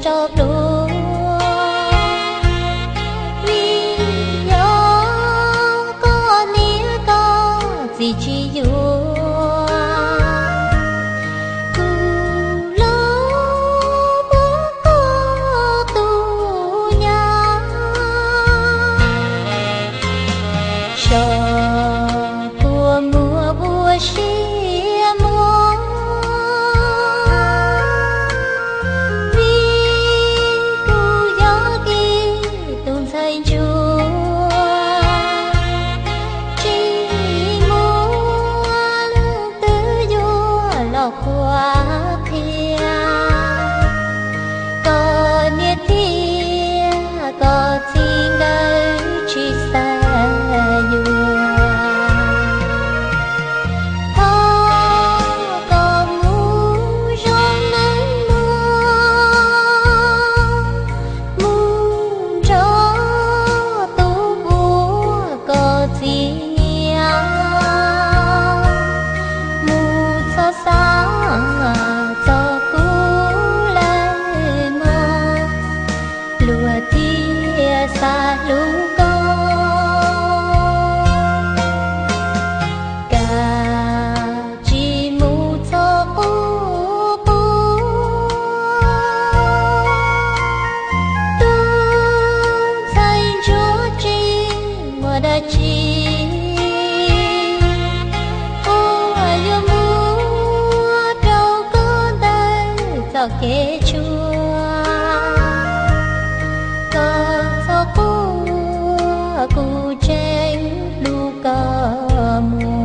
cho đua vì nhớ có nia có gì chỉ yêu quá thia có nhiệt thia có xin đời chỉ xa nhua thơ có mũ rong nắng mưa gió tu bùa có gì xa cho cú lên mơ lùa tia xa lũ con cả chỉ mù cho u bu tương dành chúa chi mà đã chi kế chua có gió cu tranh lu cờ mùa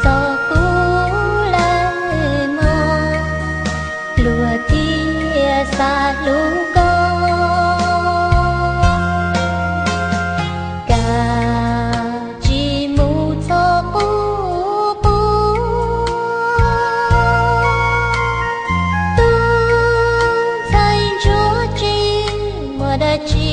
cho cú lên mơ lùa tia xa lũ con cả chỉ mù cho u bu tương dành chúa chi mà đã chi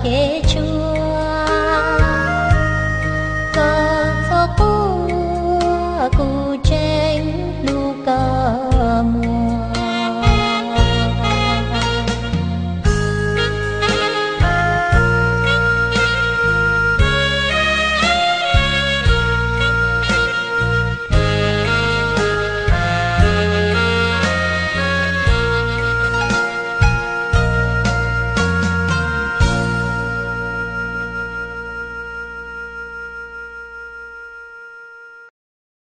kế chua